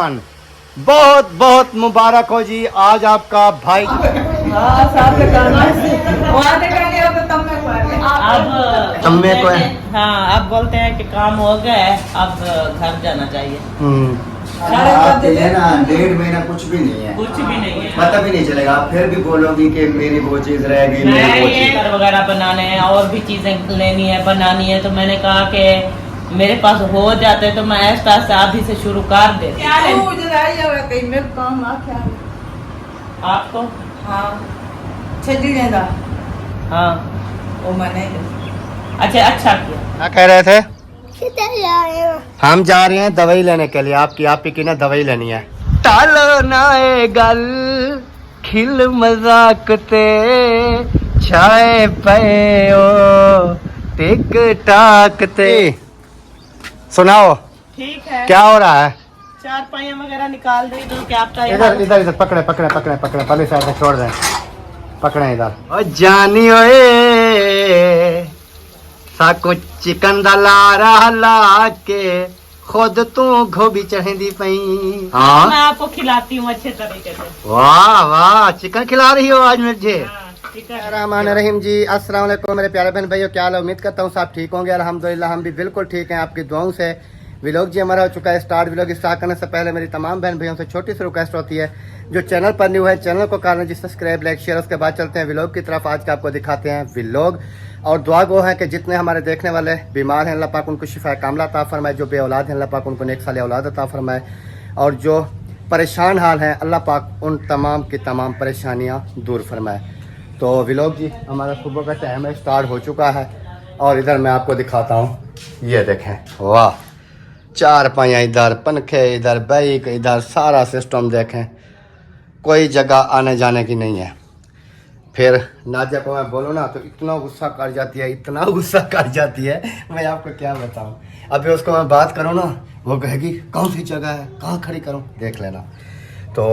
बहुत बहुत मुबारक हो जी, आज आपका भाई अब तम्मे को है। हाँ, अब बोलते हैं कि काम हो गया है, अब घर जाना चाहिए। आपके लिए ना 1.5 महीना कुछ भी नहीं है, कुछ भी नहीं है, पता भी नहीं चलेगा। आप फिर भी बोलोगी कि मेरी वो चीज रह गई, मेरी वो चीज वगैरह बनाने हैं और भी चीजें लेनी है, बनानी है। तो मैंने कहा कि मेरे पास हो जाते तो मैं ऐसा अभी से शुरू कर दे। आपको हाँ वो मैंने अच्छा किया। क्या कह रहे थे? हम जा रहे हैं दवाई लेने के लिए। आपकी की ना दवाई लेनी है। टालो ना ए गल खिल मजाक ते छाए पे ओ टिक टाक ते। सुनाओ ठीक है, क्या हो रहा है? चार पाइयां वगैरह निकाल दे तो क्या आपका इधर इधर इधर पकड़े पकड़े पकड़े पकड़े, पहले साइड से छोड़ दें, पकड़े इधर। और जानी ओए साको चिकन दा लारा ला के खुद तू गोभी चढ़ेंदी पई। हाँ मैं आपको खिलाती हूँ अच्छे तरीके से। वाह वाह, चिकन खिला रही हो आज मुझे। ठीक है। रहमान रहीम जी, अस्सलाम वालेकुम मेरे प्यारे बहन भाइयों, क्या हाल है? उम्मीद करता हूँ सब ठीक होंगे। अल्हम्दुलिल्लाह हम भी बिल्कुल ठीक हैं आपकी दुआओं से। व्लॉग जी हमारा हो चुका है स्टार्ट। व्लॉग स्टार्ट करने से पहले मेरी तमाम बहन भाइयों से छोटी सी रिक्वेस्ट होती है, जो चैनल पर न्यू है चैनल को करना जी सब्सक्राइब, लाइक, शेयर। उसके बाद चलते हैं व्लॉग की तरफ। आज का आपको दिखाते हैं व्लॉग। और दुआ गो है कि जितने हमारे देखने वाले बीमार हैं, अल्लाह पाक उनको शिफा कामला अता फरमाए। जो बे औलाद हैं, अल्लाह पाक उनको नेक साले औलाद अता फरमाए। और जो परेशान हाल हैं, अल्लाह पाक उन तमाम की तमाम परेशानियाँ दूर फरमाए। तो व्लॉग जी हमारा सुबह का टाइम है, स्टार्ट हो चुका है। और इधर मैं आपको दिखाता हूँ, ये देखें, वाह, चार पाइयाँ इधर, पंखे इधर, बाइक इधर, सारा सिस्टम देखें, कोई जगह आने जाने की नहीं है। फिर नाजिया को मैं बोलूँ ना तो इतना गुस्सा कर जाती है, इतना गुस्सा कर जाती है, मैं आपको क्या बताऊँ। अभी उसको मैं बात करूँ ना, वो कहेगी कौन सी जगह है, कहाँ खड़ी करूँ, देख लेना। तो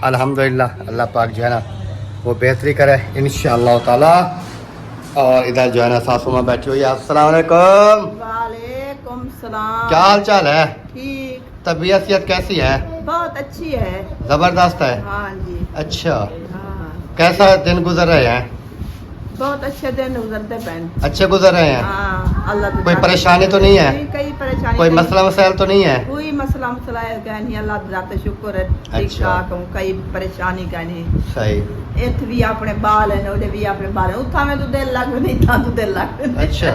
अल्हम्दुलिल्लाह अल्लाह पाक जो है ना वो बेहतरी करे इंशाअल्लाह ताला। और इधर जो है ना सासू माँ बैठी हुई है। अस्सलाम वालेकुम। वालेकुम सलाम। क्या हाल चाल है? ठीक, तबीयत कैसी है? बहुत अच्छी है। जबरदस्त है। हाँ जी। अच्छा, हाँ, कैसा दिन गुजर रहे हैं? बहुत अच्छे दिन गुजरते पैन। अच्छे गुजर रहे हैं। हाँ, अल्लाह कोई परेशानी तो नहीं है? कई परेशानी, कोई मसला मसाइल तो नहीं है? कोई मसला मसला है क्या नहीं, अल्लाह दा शुक्र है, ठीक अच्छा। ठाक हूँ, कई परेशानी का नहीं। सही। इत भी अपने बाल है, ओडे भी अपने बाल है, उठा में तो दिल लग नहीं था तो दिल लग। अच्छा।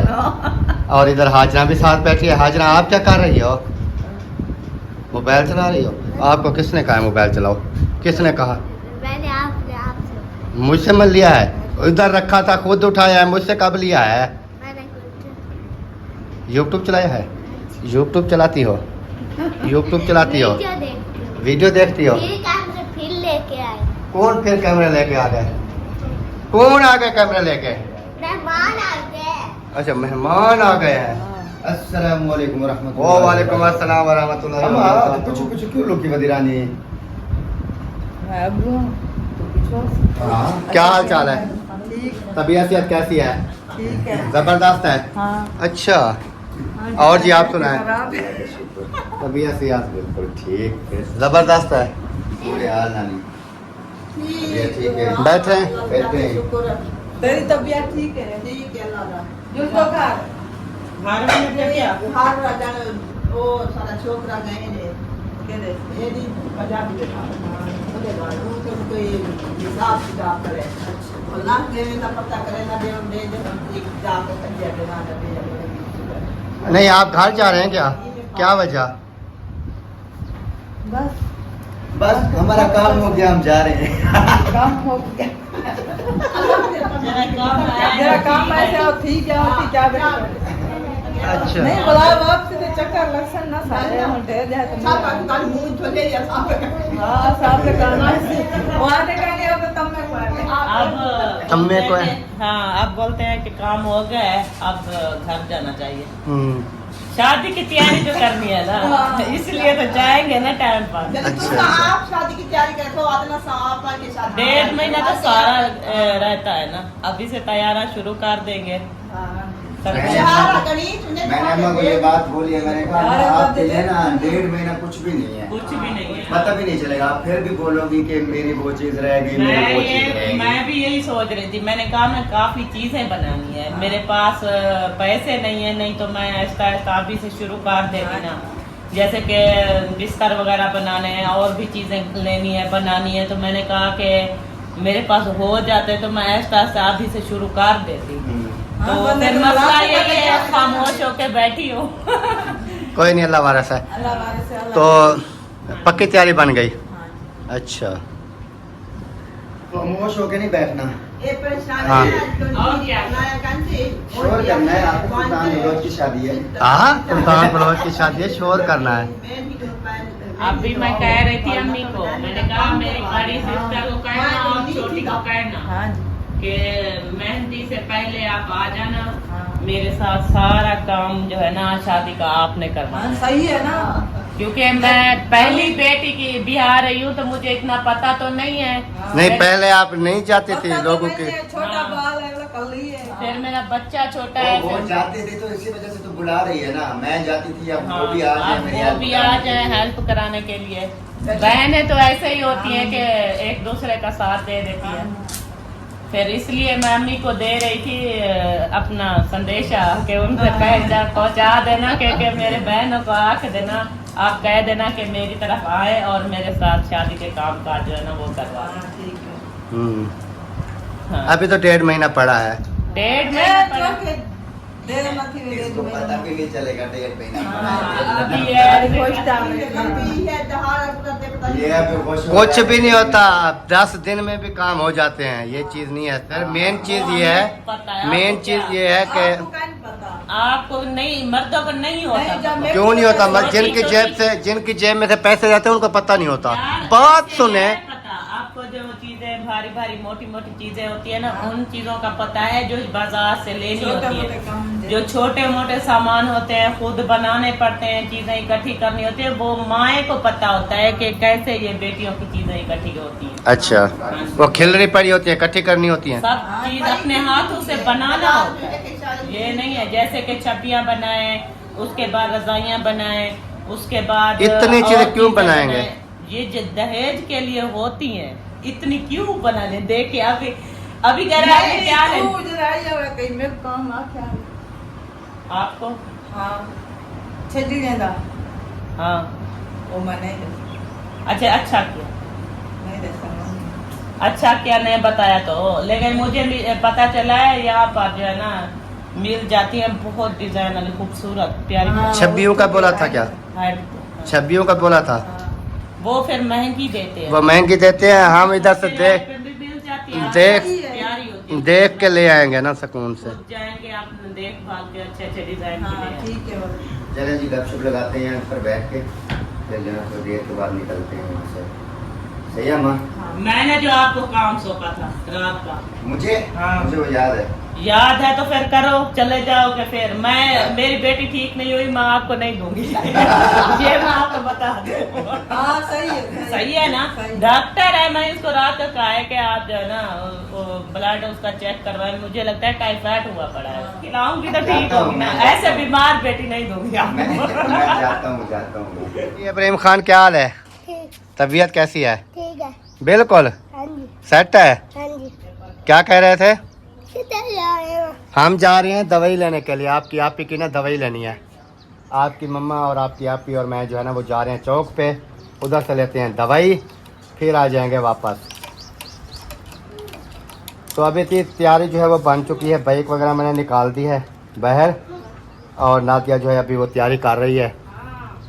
और इधर हाजरा भी साथ बैठी है। हाजरा आप क्या कर रही हो? मोबाइल चला रही हो? आपको किसने कहा है मोबाइल चलाओ? किसने कहा? मैंने आपसे मुझसे मत लिया है, इधर रखा था, खुद उठाया है, मुझसे कब लिया है? मैंने यूट्यूब चलाया है? यूट्यूब चलाती हो? यूट्यूब चलाती हो? वीडियो देखती हूँ। वीडियो देखती हो? फिर कैमरे फिर लेके आए। कौन फिर कैमरा लेके आ गए? कौन आ गए कैमरा लेके? मेहमान आ गए। अच्छा, मेहमान आ गए हैं। अस्सलाम वालेकुम रहमतुल्लाह। वालेकुम अस्सलाम व रहमतुल्लाह। हम कुछ कुछ क्यों लोग की वदीरानी। क्या हाल चाल है? ठीक, तबीयत कैसी है? ठीक है। जबरदस्त है। हाँ। अच्छा, और जी आप सुनाएं। खराब है। तबीयत बिल्कुल ठीक है, जबरदस्त है। बुरे हाल नानी। ठीक है। बैठे हैं? बैठे हैं। शुक्र है। तेरी तबीयत ठीक है? ठीक है अल्लाह का। जो तो कर हार राजा ने वो सारा छोकरा गए ने कहते ये दी पंजाबी के था ओदे बाद वो तो कोई हिसाब किताब करे। अल्लाह के ना पता करे ना दे दे एक जाप कर दिया के ना दे। नहीं, आप घर जा रहे हैं क्या? क्या वजह? बस हमारा काम हो गया, हम जा रहे हैं। काम हो गया। मेरा काम ऐसे और ठीक है, और क्या बेटा। अच्छा। नहीं बुलाओ बाप से चक्कर लक्षण ना सारे हम दे दे तो साफ मुंह धोले या साफ। हां, साफ करना है। वहां से कहेंगे अब तुम में अब तम्मे को है। हाँ, अब बोलते हैं कि काम हो गया है, अब घर जाना चाहिए। शादी की तैयारी जो करनी है ना, इसलिए तो जाएंगे ना टाइम पर। अच्छा। आप शादी की तैयारी करते हो आदना साफ के साथ 1.5 महीना तो सारा रहता है ना, अभी से तैयारा शुरू कर देंगे। मैंने अम्मा को ये बात बोली है, मैंने कहा आपके लिए ना 1.5 महीना कुछ भी नहीं है, कुछ भी नहीं है, पता भी नहीं चलेगा। आप फिर भी बोलोगी कि मेरी वो चीज रह गई, मेरी वो चीज रह गई। मैं भी यही सोच रही थी। मैंने कहा मैं काफी चीजें बनानी है, मेरे पास पैसे नहीं है, नहीं तो मैं आहिस्ता आहिस्ता अभी से शुरू कर देती ना। जैसे कि बिस्तर वगैरह बनाने हैं और भी चीजें लेनी है, बनानी है, तो मैंने कहा कि मेरे पास हो जाते तो मैं आहिस्ता आहिस्ता अभी से शुरू कर देती। तो फिर मसला ये है खामोश होके बैठी हो। कोई नहीं, अल्लाह वारस है। तो पक्की तैयारी बन गई। अच्छा, खामोश होके नहीं बैठना, हाँ। और क्या? शोर करना है। आपको सुल्तान बलोच की शादी है। हाँ, सुल्तान बलोच की शादी है, शोर करना है। अभी मैं कह रही थी अम्मी को, मैंने कहा मेरी बड़ी सिस्टर को कहना और छोटी को कहना कि मेहंदी से पहले आप आ जाना, मेरे साथ सारा काम जो है ना शादी का आपने करना। सही है ना, क्योंकि मैं पहली बेटी की बिहार रही हूँ तो मुझे इतना पता तो नहीं है। नहीं, पहले आप नहीं जाती थी लोगों के, छोटा बाल है, कल ही है। फिर मेरा बच्चा छोटा है, वो फिर जाते थे तो इसी वजह से तो बुला रही है ना। मैं जाती थी, अब हाँ, वो भी आ जाए, अब मेरी वो हेल्प भी कराने आ के जाए लिए। हेल्प कराने के लिए। बहनें तो ऐसे ही होती हैं कि एक दूसरे का साथ दे देती है। फिर इसलिए मैं अम्मी को दे रही थी अपना संदेशा कि उनको पहुंचा देना कि मेरे बहनों को आख देना, आप कह देना कि मेरी तरफ आए और मेरे साथ शादी के काम काज जो है ना वो करवा दें। हाँ। अभी तो 1.5 महीना पड़ा है। 1.5 महीना पड़ा। इसको पता भी नहीं चलेगा 1.5 महीना पड़ा है। अभी ये अभी कुछ भी नहीं होता, 10 दिन में भी काम हो जाते हैं, ये चीज नहीं है। फिर मेन चीज ये है, मेन चीज ये है कि आपको नहीं, मर्दों को नहीं होता। क्यों नहीं होता? जिनकी जेब में से पैसे जाते हैं उनको पता नहीं होता। बात सुने, आपको जो चीजें भारी भारी मोटी मोटी चीजें होती है ना, उन चीजों का पता है जो बाजार से लेनी होती है। जो छोटे मोटे सामान होते हैं खुद बनाने पड़ते हैं, चीजें इकट्ठी करनी होती है, वो माए को पता होता है कि कैसे ये बेटियों की चीजें इकट्ठी होती है। अच्छा, वो खिलरी पड़ी होती है, इकट्ठी करनी होती है। सब चीज अपने हाथों से बनाना होता है, ये नहीं है जैसे कि छपियां बनाए, उसके बाद रजाइयां बनाए, उसके बाद इतनी चीजें क्यों बनाएंगे? ये जो दहेज के लिए होती हैं, इतनी क्यों बनाने? देखिए अभी कह रहा है क्या है आपको? हाँ, हाँ, वो मैंने अच्छा किया, अच्छा क्या नहीं बताया तो। लेकिन मुझे पता चला है यहाँ पर जो है ना मिल जाती है बहुत डिजाइन वाली खूबसूरत प्यारी। छब्बियों का बोला था क्या? छब्बियों का बोला था, वो फिर महंगी देते हैं, वो महंगी देते हैं। हम इधर से देख के ले आएंगे ना सुकून से। जाएंगे आप देखभाल के अच्छे अच्छे डिजाइन ठीक है। चले जी, गपशप लगाते हैं यहाँ पर बैठ के, फिर जो है थोड़ी देर के बाद निकलते हैं वहाँ से। सही है माँ? मैंने जो आपको काम सौंपा था रात का, मुझे वो याद है। तो फिर करो, चले जाओगे। फिर मेरी बेटी ठीक नहीं हुई, मैं आपको नहीं दूंगी। ये मैं आपको बता दूं। हाँ, सही है ना? डॉक्टर है, मैं इसको रात को कहा है कि आप जो है ना ब्लड उसका चेक करवाए, मुझे लगता है टाइफाइड हुआ पड़ा है, खिलाऊंगी तो ठीक होगी ना। ऐसे बीमार बेटी नहीं दूंगी आपको। जाता हूँ। इब्राहिम खान, क्या हाल है? तबीयत कैसी है? ठीक है। बिल्कुल हाँ जी, सेट है। हाँ जी। क्या कह रहे थे? किधर जा रहे हो? हम जा रहे हैं दवाई लेने के लिए। आपकी की ना दवाई लेनी है। आपकी मम्मा और आपकी और मैं जो है ना वो जा रहे हैं चौक पे, उधर से लेते हैं दवाई, फिर आ जाएंगे वापस। तो अभी की तैयारी जो है वो बन चुकी है, बाइक वगैरह मैंने निकाल दी है बाहर, और नादिया जो है अभी वो तैयारी कर रही है।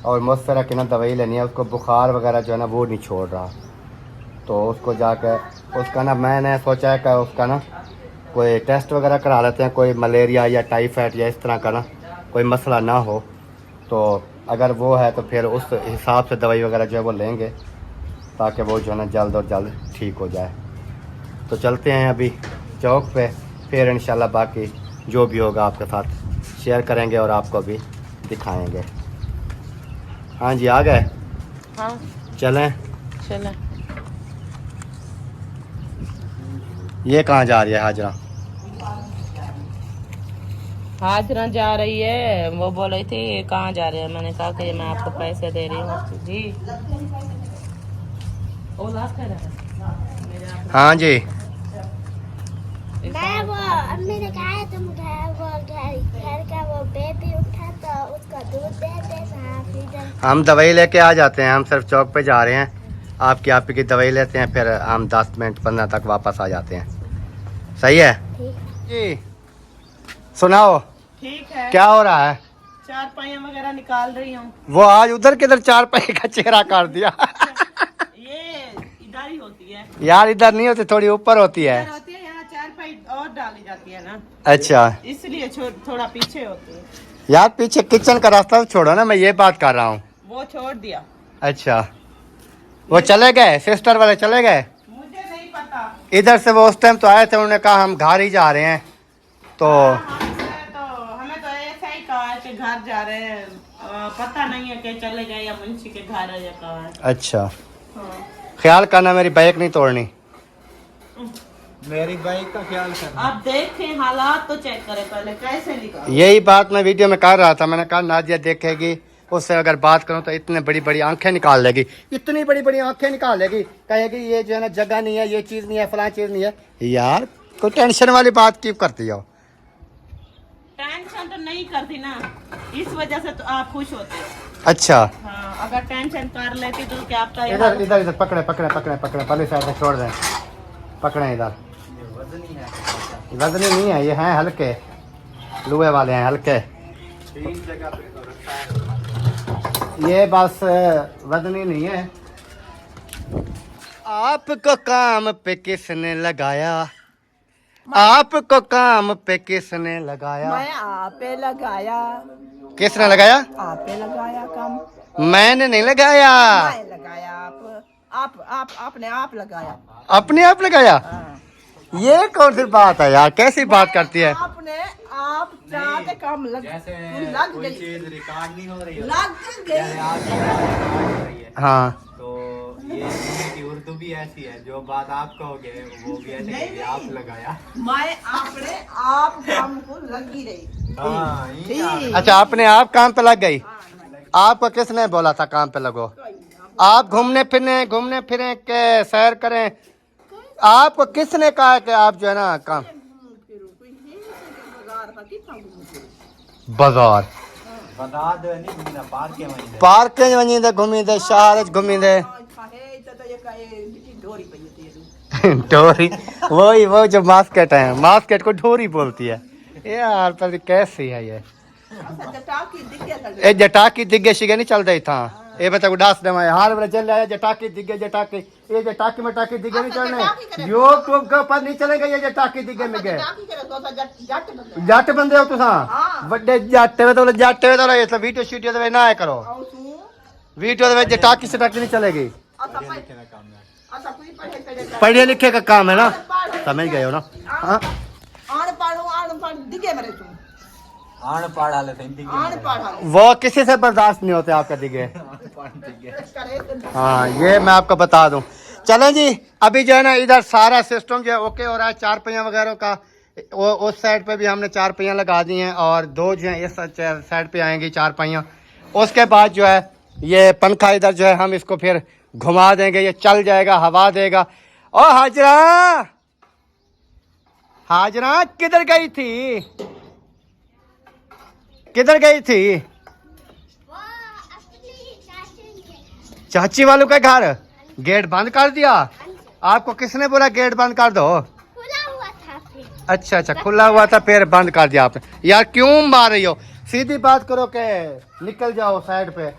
और मुस्तरा की ना दवाई लेनी है, उसको बुखार वगैरह जो है ना वो नहीं छोड़ रहा, तो उसको जाकर उसका ना मैंने सोचा है कि उसका ना कोई टेस्ट वगैरह करा लेते हैं, कोई मलेरिया या टाइफाइड या इस तरह का ना कोई मसला ना हो। तो अगर वो है तो फिर उस हिसाब से दवाई वगैरह जो है वो लेंगे, ताकि वो जो है ना जल्द और जल्द ठीक हो जाए। तो चलते हैं अभी चौक पे, फिर इंशाल्लाह बाकी जो भी होगा आपके साथ शेयर करेंगे और आपको भी दिखाएंगे। हाँ जी, आ गए? हाँ, चलें। चलें। ये कहाँ जा रही है हाजरा? हाजरा जा रही है, वो बोल रही थी कहाँ जा रहे हैं, मैंने कहा कि मैं आपको पैसे दे रही हूँ जी। हाँ जी, मैं वो अम्मी ने कहा है तुम घर का वो बेबी उठा तो उसको दूध देते साहब इधर। हम दवाई लेके आ जाते हैं, हम सिर्फ चौक पे जा रहे हैं, आपकी आप की दवाई लेते हैं, फिर हम 10 मिनट 15 तक वापस आ जाते हैं। सही है जी, सुनाओ ठीक है। क्या हो रहा है? चार पाइयाँ वगैरह निकाल रही हूँ। वो आज उधर किधर 4 पैसे का चेहरा कर दिया। ये इधर ही होती है, यार इधर नहीं होती, थोड़ी ऊपर होती है। इधर होती है, यहाँ चार पाई और डाली जाती है ना, अच्छा इसलिए थोड़ा पीछे होती है। यार पीछे किचन का रास्ता छोड़ो ना, मैं ये बात कर रहा हूँ। वो छोड़ दिया। अच्छा वो चले गए, सिस्टर वाले चले गए? मुझे नहीं पता। इधर से वो उस टाइम तो आए थे, उन्होंने कहा हम घर ही जा रहे हैं, तो हमें तो ऐसा ही कहा है कि घर जा रहे हैं, पता नहीं है कि चले गए या मुंशी के घर है या कहाँ है। अच्छा हाँ। ख्याल करना मेरी बाइक नहीं तोड़नी। मेरी बाइक का ख्याल करना। आप देखें हालात तो चेक करें पहले कैसे निकाल। यही बात मैं वीडियो में कर रहा था, मैंने कहा नादिया देखेगी, उससे अगर बात करूं तो इतने बड़ी बड़ी आंखें निकाल लेगी, इतनी बड़ी बड़ी आंखें निकाल लेगी, कहेगी ये जो है ना जगह नहीं है, ये चीज़ नहीं है, फलां चीज़ नहीं है। यार कोई टेंशन वाली बात क्यों करती हो? टेंशन तो नहीं करती ना, इस वजह से तो आप खुश होते हो। अच्छा हाँ, अगर टेंशन कर लेती तो क्या आपका ये इधर इधर इधर पकड़े पकड़े पकड़े पकड़े, पहले साइड से छोड़ दें, पकड़े इधर। वजनी नहीं है, ये हैं हल्के, लोहे वाले हैं हल्के, ये बस वजनी नहीं है। आपको काम पे किसने लगाया? आपको काम पे किसने लगाया? मैं आपे लगाया, किसने लगाया? आपे लगाया काम। मैंने नहीं लगाया। मैं लगाया, आपने आप लगाया। अपने आप लगाया? ये कौन सी बात है यार, कैसी बात करती है? आपने आप चाहते काम लग कोई गई, चीज रिकॉर्ड नहीं हो रही है, लग गई। आप रिकॉर्ड हो रही है, हाँ तो ये की उर्दू भी ऐसी है, जो बात आप कहोगे वो भी ऐसी कहेगी, आप लगाया। मैं अपने आप काम को लगी रही। हाँ, ठीक। अच्छा अपने आप काम पे लग गई। आपको किसने बोला था काम पे लगो? आप घूमने फिरने के सैर करें, आपको किसने कहा कि आप जो है ना काम? बाजार बता दो नहीं घूमना, पार्क के वहीं पार्क वहीं दे घूमी दे, शहर घूमी दे। डोरी वही वो जो मास्केट है, मास्केट को डोरी बोलती है यार, पर कैसी है ये? ए जटाकी दिग्गे शिगे नहीं चल रही था, ए बता उदास दे मैं हार वाला चल रहा है, जटाकी दिग्गे जटाकी, ये जटाकी में टाकी दिग्गे नहीं चलने, यूट्यूब के ऊपर नहीं चलेगा ये जटाकी दिग्गे में गए। जट बंदे हो तुसा, बड़े जट वे तो जट वे तो ये वीडियो शीडियो दे ना करो, वीडियो दे जटाकी से टाकी नहीं चलेगी। पढ़े लिखे का काम है ना, समझ गए हो ना? हाँ वो किसी से बर्दाश्त नहीं होते आपका दिगे। हाँ ये मैं आपको बता दूं। चलें जी, अभी जो है ना इधर सारा सिस्टम जो है ओके हो रहा है, 4 पहिया वगैरह का, वो उस साइड पे भी हमने 4 पहिया लगा दी हैं, और 2 जो है इस साइड पे आएंगी 4 पहिया। उसके बाद जो है ये पंखा इधर जो है हम इसको फिर घुमा देंगे, ये चल जाएगा, हवा देगा। ओ हाजरा, हाजरा किधर गई थी? किधर गई थी? चाची वालों का घर गेट बंद कर दिया? आपको किसने बोला गेट बंद कर दो? खुला हुआ था फिर। अच्छा अच्छा, खुला हुआ था फिर बंद कर दिया आपने। यार क्यों मार रही हो, सीधी बात करो के निकल जाओ साइड पे।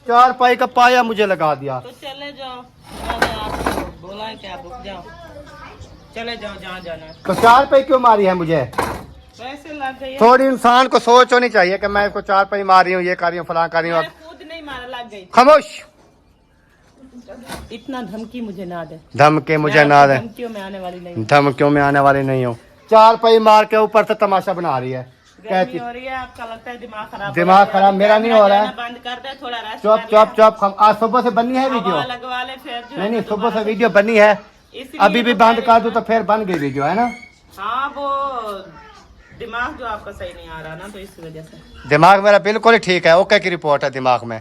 4 पाई का पाया मुझे लगा दिया। तो चले जाओ, आपको बोला है कि आप रुक जाओ, चले जाओ जहाँ जाना है। तो 4 पाई क्यों मारी है मुझे? पैसे लग गए। थोड़ी इंसान को सोच होनी चाहिए कि मैं इसको 4 पाई मार रही हूँ, ये कर रही हूँ, फलां कर रही हूँ। खुद नहीं मारा, लग गई। खामोश, इतना धमकी मुझे ना दे, धमके मुझे ना दे, धमकियों में आने वाली नहीं। धमकियों में आने वाली नहीं हूँ। 4 पाई मार के ऊपर से तमाशा बना रही है। गर्मी हो रही है, आपका लगता है दिमाग खराब। दिमाग खराब मेरा नहीं हो रहा है। बंद कर दे, थोड़ा रेस्ट चुप चुप चुप, आज सुबह से बनी है वीडियो। लगवा ले फिर जो नहीं नहीं, सुबह से वीडियो बनी है, इसलिए अभी भी बंद कर दूं तो फिर बन गई वीडियो, है ना? हाँ वो दिमाग जो आपका सही नहीं आ रहा ना, तो इस वजह से। दिमाग मेरा बिल्कुल ही ठीक है, ओके की रिपोर्ट है दिमाग में।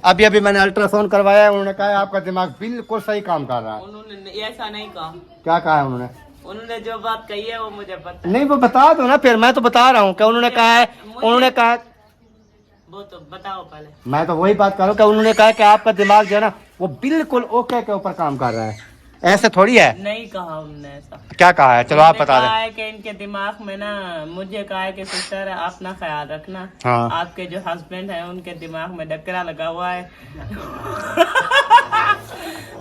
अभी अभी मैंने अल्ट्रासाउंड करवाया है, उन्होंने कहा है आपका दिमाग बिल्कुल सही काम कर रहा है। उन्होंने ऐसा नहीं कहा। क्या कहा है उन्होंने? उन्होंने जो बात कही है वो मुझे पता नहीं, वो बता दो ना, फिर मैं तो बता रहा हूँ कि उन्होंने कहा है, उन्होंने कहा, वो तो बताओ पहले। मैं तो वही बात कर रहा हूँ कि उन्होंने कहा कि आपका दिमाग जो है ना वो बिल्कुल ओके के ऊपर काम कर रहा है। ऐसे थोड़ी है। नहीं कहा उन्होंने ऐसा। क्या कहा है? चलो आप बता कहा दें। है कि इनके दिमाग में ना, मुझे कहा है कि सिस्टर अपना ख्याल रखना। हाँ। आपके जो हस्बैंड है उनके दिमाग में डकरा लगा हुआ है।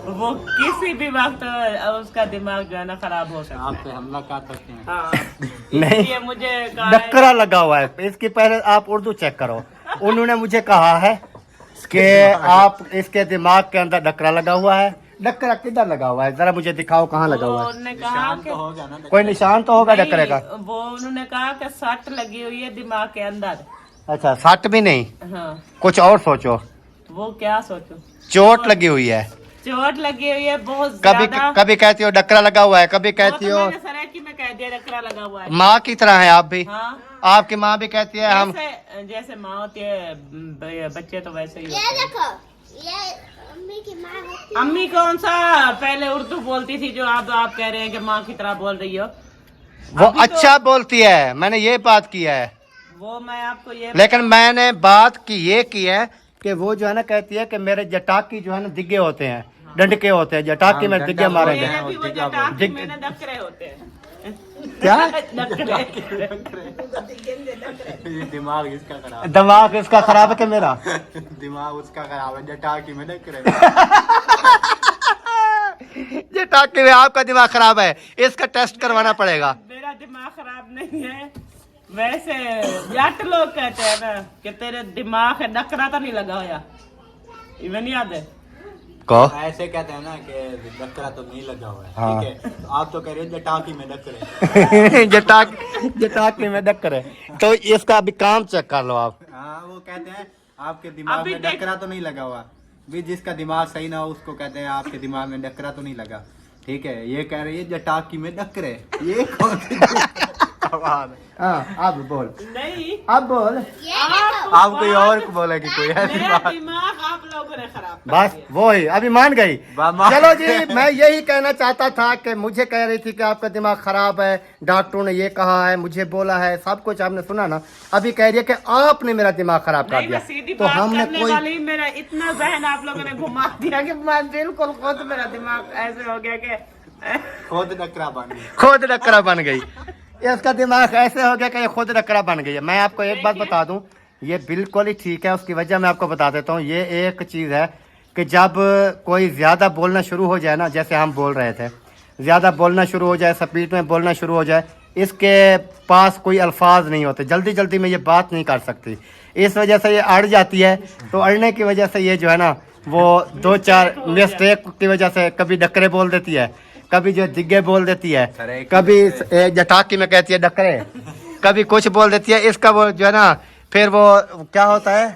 वो किसी भी वक्त उसका दिमाग जो है ना खराब हो सकता आप है। पे हमला कर सकते हैं। हाँ। नहीं, इसलिए मुझे कहा है, डक्करा लगा हुआ है। इसकी पहले आप उर्दू चेक करो। उन्होंने मुझे कहा है कि आप इसके दिमाग के अंदर डक्करा लगा हुआ है। डक्करा किधर लगा हुआ है? जरा मुझे दिखाओ कहाँ लगा हुआ है। उन्होंने कहा शांत कि तो होगा ना। कोई निशान तो होगा डक्करे का। नहीं, वो उन्होंने कहा कि सट लगी हुई है दिमाग के अंदर। अच्छा, सट भी नहीं, हाँ। कुछ और सोचो। वो क्या सोचो? चोट लगी हुई है। चोट लगी हुई है बहुत कभी ज्यादा। कभी कहती हो डक्करा लगा हुआ है, कभी कहती हो मैंने सरायकी में कह दिया डकरा लगा हुआ है। माँ की तरह है आप भी। हाँ। आपकी माँ भी कहती है हम। जैसे माँ होती है, बच्चे तो वैसे ही ये होते हैं। देखो, ये अम्मी की माँ होती है। अम्मी कौन सा पहले उर्दू बोलती थी जो आप कह रहे हैं कि माँ की तरह बोल रही हो? वो अभी तो- अच्छा बोलती है, मैंने ये बात की है। वो मैं आपको ये लेकिन मैंने बात की ये की है कि वो जो है ना कहती है कि मेरे जटाकी जो है ना दिग्गे होते हैं, डंडके होते हैं, जटाकी में दिग्गे मारेंगे। मेरे भी वो जटाक दिग- मैंने डकरे होते हैं। क्या? डकरे। ये दिमाग इसका खराब दिमाग इसका खराब है कि मेरा? है। दिमाग उसका खराब है, जटाकी में डक रहे। जटाकी में आपका दिमाग खराब है, इसका टेस्ट करवाना पड़ेगा। मेरा दिमाग खराब नहीं है। वैसे जट लोग कहते हैं ना कि तेरे दिमाग है, डकरा तो नहीं लगा हुआ। इवन नहीं याद है? को ऐसे कहते हैं ना कि डकरा तो नहीं लगा हुआ है। हाँ। ठीक है, तो आप तो कह रहे हो जटाकी में डक रहे। जटाकी में डक्कर है, तो इसका अभी काम चेक कर लो आप। हाँ, वो कहते हैं आपके दिमाग अभी में देख- डकरा तो नहीं लगा हुआ। भी जिसका दिमाग सही ना हो उसको कहते हैं आपके दिमाग में डकरा तो नहीं लगा। ठीक है, ये कह रही है जटाकी में डक रहे। ये कौन सी आवाज है? हाँ, अब बोल, नहीं, अब बोल। ये देखो, आप कोई और को बोलेगी कोई ऐसी मेरा बात। दिमाग आप लोगों ने खराब कर बस दिया। वो ही अभी मान गई। मान- चलो जी, मैं यही कहना चाहता था कि मुझे कह रही थी कि आपका दिमाग खराब है, डॉक्टरों ने ये कहा है, मुझे बोला है, सब कुछ आपने सुना ना। अभी कह रही है कि आपने मेरा दिमाग खराब कर नहीं, दिया। मैं सीधी तो बात हमने करने कोई वाली, मेरा इतना जहन आप लोगों ने घुमा दिया कि मैं बिल्कुल खुद मेरा दिमाग ऐसे हो गया कि खुद डकरा बन गई। खुद डकरा बन गई। इसका दिमाग ऐसे हो गया कि ये खुद डकरा बन गई है। मैं आपको एक बात बता दूं, ये बिल्कुल ही ठीक है। उसकी वजह मैं आपको बता देता हूँ। ये एक चीज़ है कि जब कोई ज़्यादा बोलना शुरू हो जाए ना, जैसे हम बोल रहे थे, ज़्यादा बोलना शुरू हो जाए, स्पीड में बोलना शुरू हो जाए, इसके पास कोई अल्फाज नहीं होते, जल्दी जल्दी में ये बात नहीं कर सकती। इस वजह से ये अड़ जाती है। तो अड़ने की वजह से ये जो है ना वो 2-4 मिस्टेक की वजह से कभी डकरे बोल देती है, कभी जो दिग्गे बोल देती है, कभी जटाकी में कहती है डकरे, कभी कुछ बोल देती है। इसका वो जो है ना फिर वो क्या होता है,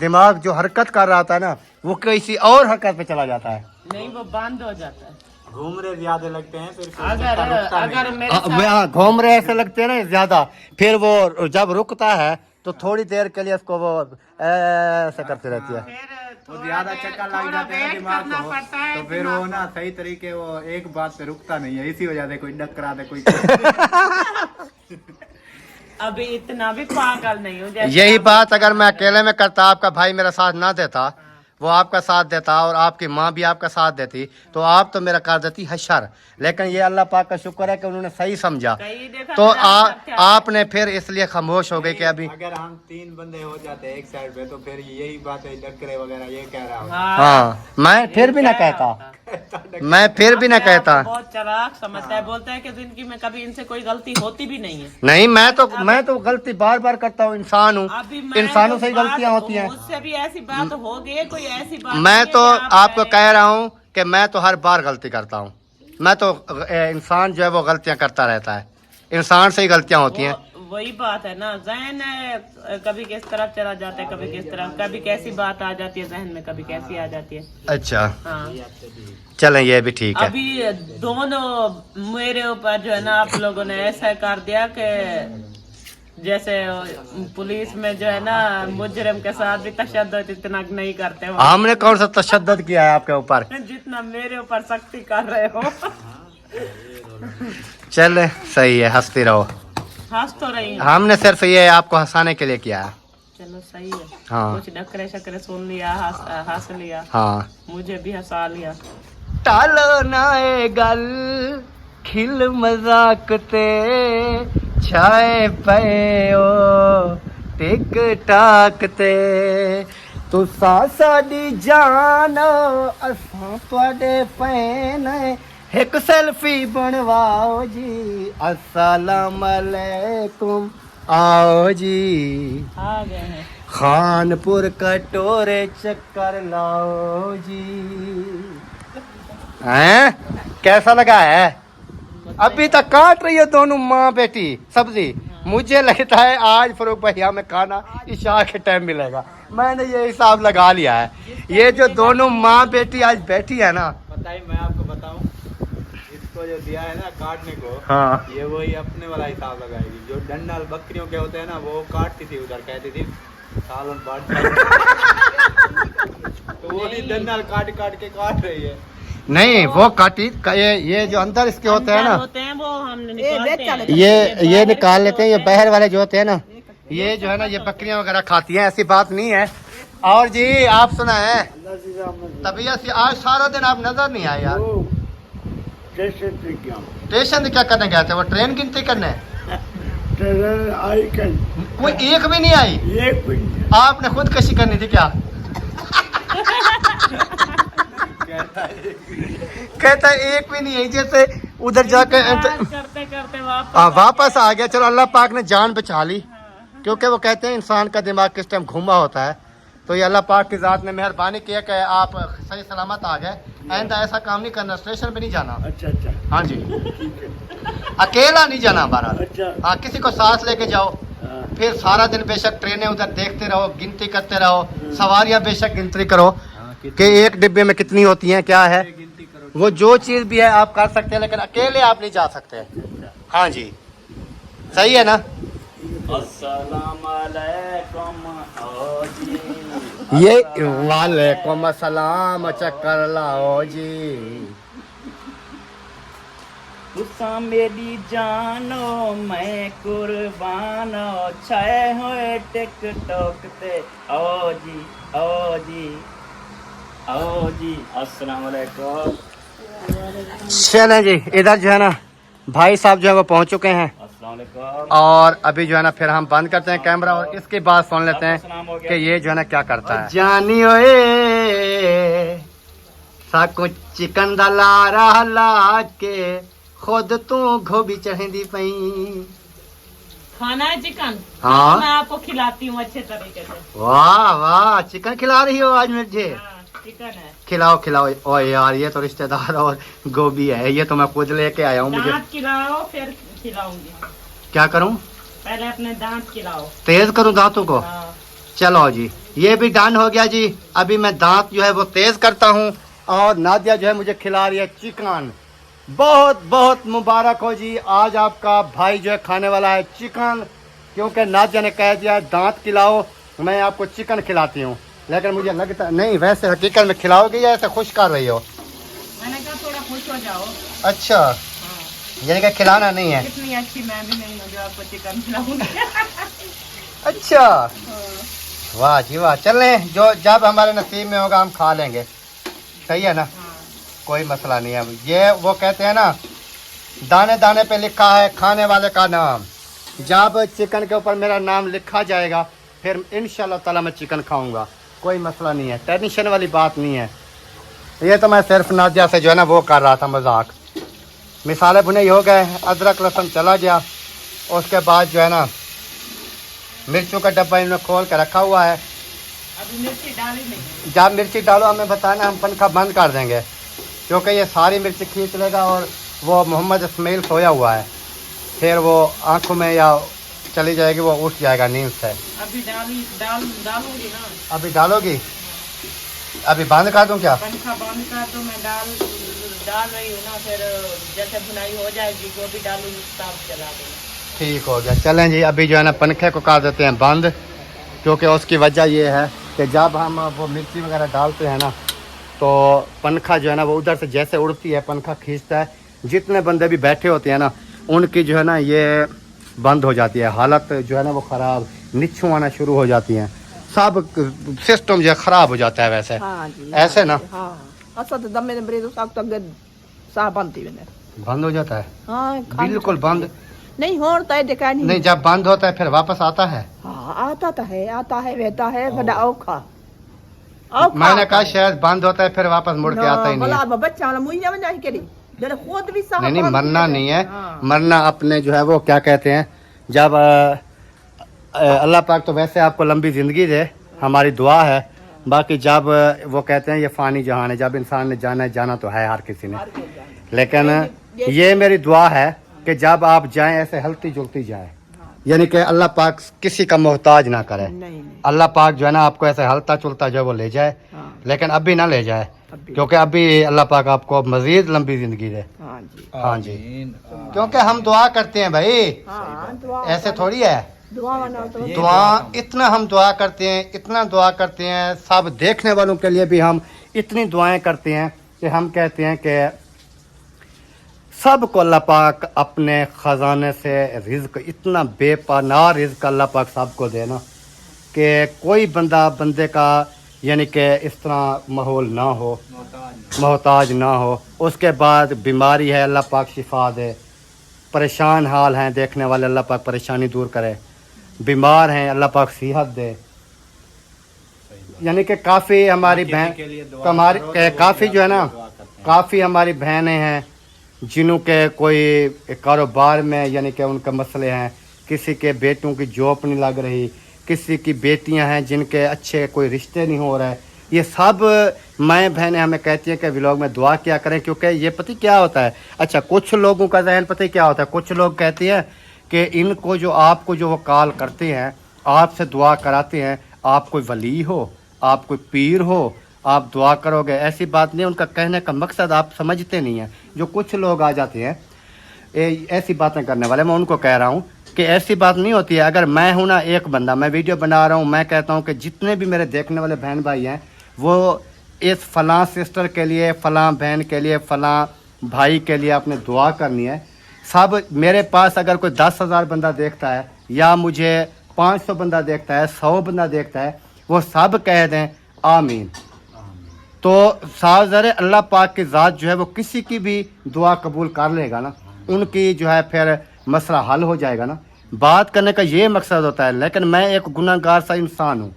दिमाग जो हरकत कर रहा था ना वो किसी और हरकत पे चला जाता है। नहीं, वो बंद हो जाता है। घूम रहे ज्यादा लगते हैं फिर अगर मेरे साथ घूम रहे ऐसे लगते हैं ना ज्यादा, फिर वो जब रुकता है तो थोड़ी देर के लिए उसको वो ऐसे करती रहती है। वो ज्यादा चक्कर लग जाते हैं दिमाग को, तो फिर वो ना सही तरीके वो एक बात पे रुकता नहीं है। इसी वजह से कोई डकरा दे कोई। अभी इतना भी पागल नहीं हूँ। जैसे यही आप- बात अगर मैं अकेले में करता, आपका भाई मेरा साथ ना देता, वो आपका साथ देता और आपकी माँ भी आपका साथ देती, तो आप तो मेरा कर देती हशर। लेकिन ये अल्लाह पाक का शुक्र है कि उन्होंने सही समझा। कहीं देखा तो मेरा हाथ क्या है? आपने फिर इसलिए खामोश हो गई कि अभी अगर हम 3 बंदे हो जाते एक साइड पे तो फिर यही बात है डकरे वगैरह ये कह रहा होगा। हाँ, मैं फिर भी ना कहता, मैं फिर भी ना अपने आप कहता। को बहुत चालाक समझता है, बोलता है कि जिंदगी में कभी इनसे कोई गलती होती भी नहीं है। नहीं, मैं तो गलती बार बार करता हूँ, इंसान हूँ, अभी मैं इंसानों जो से ही बात- गलतियाँ होती हैं। मुझसे भी ऐसी बात हो गई, कोई ऐसी बात मैं नहीं है तो कि आप आपको कहें- कह रहा हूँ कि मैं तो हर बार गलती करता हूँ। मैं तो इंसान जो है वो गलतियाँ करता रहता है, इंसान से ही गलतियाँ होती हैं। वही बात है ना, जहन है कभी किस तरफ चला जाता है, कभी किस तरफ, कभी कैसी बात आ जाती है जहन में, कभी कैसी आ जाती है। अच्छा हाँ चलें, ये भी ठीक है। अभी दोनों मेरे ऊपर जो है ना आप लोगों ने ऐसा कर दिया कि जैसे पुलिस में जो है ना मुजरिम के साथ भी तशद्दुद इतना नहीं करते हो, हमने कौन सा तशद्दुद किया है आपके ऊपर, जितना मेरे ऊपर सख्ती कर रहे हो। चले सही है, हंसती रहो। हंस तो रही हूँ। हमने सिर्फ ये आपको हंसाने के लिए किया है। चलो सही है। हाँ। कुछ डकरे शकरे सुन लिया, हंस लिया, हाँ मुझे भी हंसा लिया। टालो नाए गल खिल मजाक ते छाए पे ओ टिक टाक ते तुसा साडी जान असां तुहाडे फैन एक सेल्फी बनवाओ जी अस्सलाम अलैकुम आओ जी आ गए हैं। खानपुर कटोरे चक्कर लाओ जी। हैं कैसा लगा है? अभी तक काट रही है दोनों माँ बेटी सब्जी। मुझे लगता है आज फरूक भैया में खाना इशा के टाइम मिलेगा। मैंने ये हिसाब लगा लिया है। ये जो दोनों माँ बेटी आज बैठी है ना, बताइए मैं आपको बताऊं, इसको जो दिया है ना काटने को, हाँ ये वही अपने वाला हिसाब लगाएगी। जो डंडल बकरियों के होते हैं ना वो काटती थी, उधर कहती थी सालन बाट तो वो भी डंडल काट रही है। नहीं वो काटी ये जो अंदर इसके होते हैं ना, होते हैं वो हमने निकालते हैं। ये निकाल लेते हैं। ये बहर वाले जो होते हैं ना, ये जो है ना ये बकरियां वगैरह खाती हैं, ऐसी बात नहीं है। और जी आप सुना है तबीयत से आज सारा दिन आप नजर नहीं आए यार। स्टेशन से क्या करने गए थे? वो ट्रेन गिनती करने? कोई एक भी नहीं आई? आपने खुदकशी करनी थी क्या? कहता है एक भी नहीं है। जैसे उधर जाकर करते करते वापस आ गया। चलो अल्लाह पाक ने जान बचा ली, क्योंकि वो कहते हैं इंसान का दिमाग किस टाइम घूमा होता है। तो ये अल्लाह पाक की जात ने मेहरबानी किया कि आप सही सलामत आ गए। आइंदा ऐसा काम नहीं करना, स्टेशन पे नहीं जाना। अच्छा। हाँ जी अकेला नहीं जाना हमारा। हाँ किसी को साथ लेके जाओ। फिर सारा दिन बेशक ट्रेनें उधर देखते रहो, गिनती करते रहो, सवारियां बेशक गिनती करो कि एक डिब्बे में कितनी होती हैं, क्या है। वो जो चीज भी है आप कर सकते हैं, लेकिन अकेले आप नहीं जा सकते। हाँ जी सही है ना। अस्सलाम अलैकुम ये वालेकुम अस्सलाम चक्कर लाओ जी। तुसा मेरी जानो मैं कुर्बानो छाए हुए टिकटॉक ते आओ जी आओ जी आओ जी। अस्सलाम वालेकुम। चलें जी, इधर जो है ना भाई साहब जो है वो पहुंच चुके हैं। अस्सलाम वालेकुम। और अभी जो है ना फिर हम बंद करते हैं कैमरा और इसके बाद सुन लेते हैं कि ये जो है ना क्या करता है। जानी ओए साकू चिकन दा लारा ला के खुद तू गोभी चढ़ेंदी पई। खाना है चिकन? हाँ मैं आपको खिलाती हूँ अच्छे तरीके से। वाह वाह चिकन खिला रही हो आज मुझे। चिकन है, खिलाओ खिलाओ। ओ यार ये तो रिश्तेदार और गोभी है, ये तो मैं खुद लेके आया हूँ। मुझे दांत खिलाओ फिर खिलाऊंगी। क्या करूँ? पहले अपने दांत खिलाओ। तेज करूँ दांतों को? हाँ। चलो जी ये भी डन हो गया जी। अभी मैं दांत जो है वो तेज करता हूँ और नादिया जो है मुझे खिला रही है चिकन। बहुत बहुत मुबारक हो जी, आज आपका भाई जो है खाने वाला है चिकन, क्योंकि नादिया ने कह दिया दांत खिलाओ, मैं आपको चिकन खिलाती हूँ। लेकिन मुझे लगता नहीं, वैसे हकीकत में खिलाओगे या ऐसे खुश कर रही हो? मैंने कहा थोड़ा खुश हो जाओ। अच्छा हाँ। यानी कि खिलाना नहीं है। इतनी अच्छी मैं भी नहीं हूँ जो आपको चिकन खिलाऊंगी। अच्छा वाह जी वाह। चलें जो जब हमारे नसीब में होगा हम खा लेंगे, सही है ना, कोई मसला नहीं है। ये वो कहते हैं ना दाने दाने पे लिखा है खाने वाले का नाम। जब चिकन के ऊपर मेरा नाम लिखा जाएगा फिर इंशाल्लाह ताला मैं चिकन खाऊंगा, कोई मसला नहीं है, टेंशन वाली बात नहीं है। ये तो मैं सिर्फ नादिया से जो है ना वो कर रहा था मजाक। मिसाले भुने हो गए, अदरक लहसुन चला गया, उसके बाद जो है ना मिर्चों का डब्बा इन्होंने खोल कर रखा हुआ है। अभी मिर्ची डाली नहीं। जब मिर्ची डालो हमें बताना, हम पंखा बंद कर देंगे, क्योंकि ये सारी मिर्ची खींच लेगा और वो मोहम्मद इस्माइल सोया हुआ है, फिर वो आंखों में या चली जाएगी वो उठ जाएगा नींद से। अभी डालूंगी ना। अभी डालोगी? अभी बंद कर दूं क्या? पंखा बंद कर दो, मैं डाल रही हूँ ना, फिर जैसे बुनाई हो जाएगी जो भी डालूंगी तब चला दूंगा। ठीक हो गया। चलें जी, अभी जो है ना पंखे को कर देते हैं बंद, क्योंकि उसकी वजह ये है कि जब हम वो मिर्ची वगैरह डालते हैं ना तो पंखा जो है ना वो उधर से जैसे उड़ती है पंखा खींचता है, जितने बंदे भी बैठे होते हैं ना उनकी जो है ना ये बंद हो जाती है, हालत जो है ना वो ख़राब, निच्छू आना शुरू हो जाती हैं, सब सिस्टम जो है ख़राब हो जाता है। वैसे हाँ जी, ऐसे ना हाँ असा तो दमे ने ब्रेड साग तक सा बनती है बंद हो जाता है। हाँ बिल्कुल बंद नहीं होता है, देखा नहीं, जब बंद होता है फिर वापस आता है। हाँ आता है बहता है बड़ा औखा। मैंने कहा शायद बंद होता है फिर वापस मुड़ के आता ही नहीं है। बच्चा वाला मुझे ना जाए के खुद भी नहीं नहीं, मरना नहीं है। हाँ। मरना अपने जो है वो क्या कहते हैं, जब अल्लाह पाक तो वैसे आपको लंबी ज़िंदगी दे, हमारी दुआ है। बाकी जब वो कहते हैं ये फ़ानी जहान है, जब इंसान ने जाना है, जाना तो है हर किसी ने, लेकिन ये मेरी दुआ है कि जब आप जाएं ऐसे हलती जुलती जाए, यानी कि अल्लाह पाक किसी का मोहताज ना करे। अल्लाह पाक जो है ना आपको ऐसे हलता चुलता जो है वो ले जाए, लेकिन अभी ना ले जाए, क्योंकि अभी अल्लाह पाक आपको मजीद लंबी जिंदगी दे। हाँ जी, क्योंकि हम दुआ करते हैं भाई, ऐसे थोड़ी है। दुआ इतना हम दुआ करते हैं, इतना दुआ करते हैं, सब देखने वालों के लिए भी हम इतनी दुआएं करते हैं कि हम कहते हैं कि सबको अल्लाह पाक अपने ख़जाने से रिज़्क, इतना बेपनाह रिज़्क अल्लाह पाक सबको देना कि कोई बंदे का यानी कि इस तरह माहौल ना हो, मोहताज ना हो। उसके बाद बीमारी है, अल्लाह पाक शिफा दे। परेशान हाल हैं देखने वाले, अल्लाह पाक परेशानी दूर करे। बीमार हैं, अल्लाह पाक सेहत दे। यानी कि काफ़ी हमारी काफ़ी जो है ना, काफ़ी हमारी बहनें हैं जिन्हों के कोई कारोबार में यानी कि उनके मसले हैं, किसी के बेटों की जॉब नहीं लग रही, किसी की बेटियां हैं जिनके अच्छे कोई रिश्ते नहीं हो रहे। ये सब माएँ बहनें हमें कहती हैं कि व्लॉग में दुआ क्या करें, क्योंकि ये पता क्या होता है। अच्छा, कुछ लोगों का जहन पता क्या होता है, कुछ लोग कहते हैं कि इनको जो आपको जो वो कॉल करते हैं, आपसे दुआ कराते हैं, आप कोई वली हो, आप कोई पीर हो, आप दुआ करोगे, ऐसी बात नहीं। उनका कहने का मकसद आप समझते नहीं हैं। जो कुछ लोग आ जाते हैं ऐसी बातें करने वाले, मैं उनको कह रहा हूँ कि ऐसी बात नहीं होती है। अगर मैं हूँ ना एक बंदा, मैं वीडियो बना रहा हूँ, मैं कहता हूँ कि जितने भी मेरे देखने वाले बहन भाई हैं वो इस फ़लाँ सिस्टर के लिए, फ़लाँ बहन के लिए, फ़लाँ भाई के लिए आपने दुआ करनी है। सब मेरे पास अगर कोई 10,000 बंदा देखता है या मुझे 500 बंदा देखता है, 100 बंदा देखता है, वो सब कह दें आमीन, तो साज़र अल्लाह पाक की ज़ात जो है वो किसी की भी दुआ कबूल कर लेगा ना, उनकी जो है फिर मसला हल हो जाएगा ना। बात करने का ये मकसद होता है। लेकिन मैं एक गुनाहगार सा इंसान हूँ,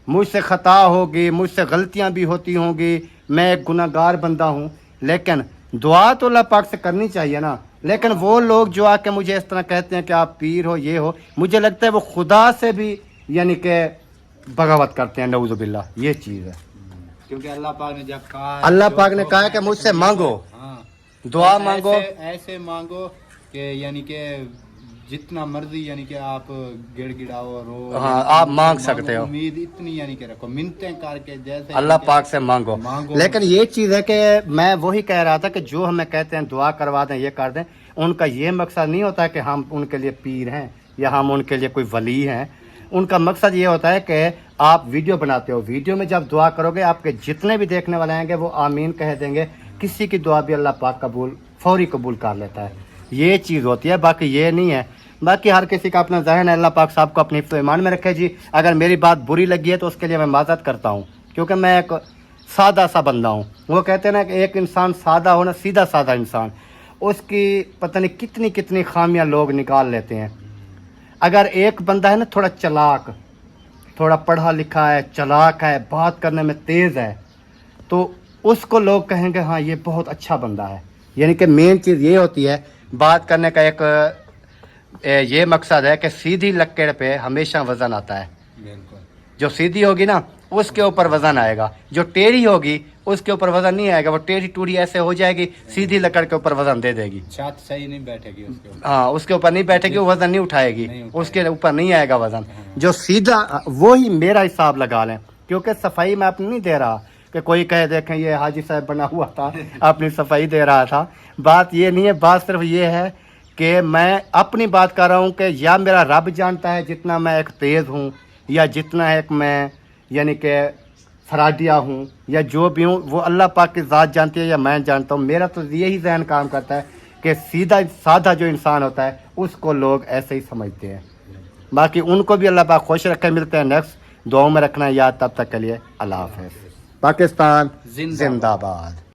मुझसे ख़ता होगी, मुझसे गलतियाँ भी होती होंगी, मैं एक गुनाहगार बंदा हूँ, लेकिन दुआ तो अल्लाह पाक से करनी चाहिए ना। लेकिन वो लोग जो आके मुझे इस तरह कहते हैं कि आप पीर हो, ये हो, मुझे लगता है वो खुदा से भी यानी कि बगावत करते हैं, नऊज़ुबिल्लाह। ये चीज़ है, क्योंकि अल्लाह पाक ने जब कहा, अल्लाह पाक ने कहा कि मुझसे मांगो, दुआ मांगो, ऐसे मांगो कि यानी कि जितना मर्जी यानी कि आप गिड़गिड़ाओ, रो, हाँ आप मांग सकते हो। उम्मीद इतनी यानी कि रखो, मिन्नतें करके जैसे अल्लाह पाक से मांगो। लेकिन ये चीज़ है कि मैं वही कह रहा था कि जो हमें कहते हैं दुआ करवा दें, ये कर दें, उनका ये मकसद नहीं होता है कि हम उनके लिए पीर हैं या हम उनके लिए कोई वली हैं। उनका मकसद ये होता है कि आप वीडियो बनाते हो, वीडियो में जब दुआ करोगे आपके जितने भी देखने वाले आएंगे वो आमीन कह देंगे, किसी की दुआ भी अल्लाह पाक फौरी कबूल कर लेता है। ये चीज़ होती है, बाकी ये नहीं है। बाकी हर किसी का अपना जहन है, अल्लाह पाक साहब को अपनी हिफ्ज़ ईमान में रखे जी। अगर मेरी बात बुरी लगी है तो उसके लिए मैं माज़रत करता हूँ, क्योंकि मैं एक सादा सा बंदा हूँ। वो कहते हैं ना कि एक इंसान सादा हो ना, सीधा साधा इंसान, उसकी पता नहीं कितनी कितनी खामियां लोग निकाल लेते हैं। अगर एक बंदा है ना थोड़ा चलाक, थोड़ा पढ़ा लिखा है, चलाक है, बात करने में तेज़ है, तो उसको लोग कहेंगे हाँ ये बहुत अच्छा बंदा है। यानी कि मेन चीज़ ये होती है बात करने का, एक ये मकसद है कि सीधी लकीर पे हमेशा वज़न आता है। जो सीधी होगी ना उसके ऊपर वज़न आएगा, जो टेढ़ी होगी उसके ऊपर वजन नहीं आएगा, वो टेढ़ी टूढ़ी ऐसे हो जाएगी, सीधी लकड़ के ऊपर वजन दे देगी। छत सही नहीं बैठेगी उसके ऊपर। हाँ, उसके ऊपर नहीं बैठेगी, वो वजन नहीं उठाएगी, नहीं उठाएगी। उसके ऊपर नहीं आएगा वजन। जो सीधा, वो ही मेरा हिसाब लगा लें, क्योंकि सफाई मैं अपनी नहीं दे रहा कि कोई कहे देखें ये हाजी साहब बना हुआ था अपनी सफाई दे रहा था। बात ये नहीं है, बात सिर्फ ये है कि मैं अपनी बात कर रहा हूँ कि या मेरा रब जानता है जितना मैं एक तेज़ हूँ, या जितना एक मैं यानी कि फराडिया हूँ, या जो भी हूँ वो अल्लाह पाक की ज़ात जानती है या मैं जानता हूँ। मेरा तो यही जहन काम करता है कि सीधा साधा जो इंसान होता है उसको लोग ऐसे ही समझते हैं। बाकी उनको भी अल्लाह पाक खुश रखे। मिलते हैं नेक्स्ट, दुआओं में रखना याद। तब तक के लिए अल्लाह हाफ़िज़। पाकिस्तान जिंदाबाद।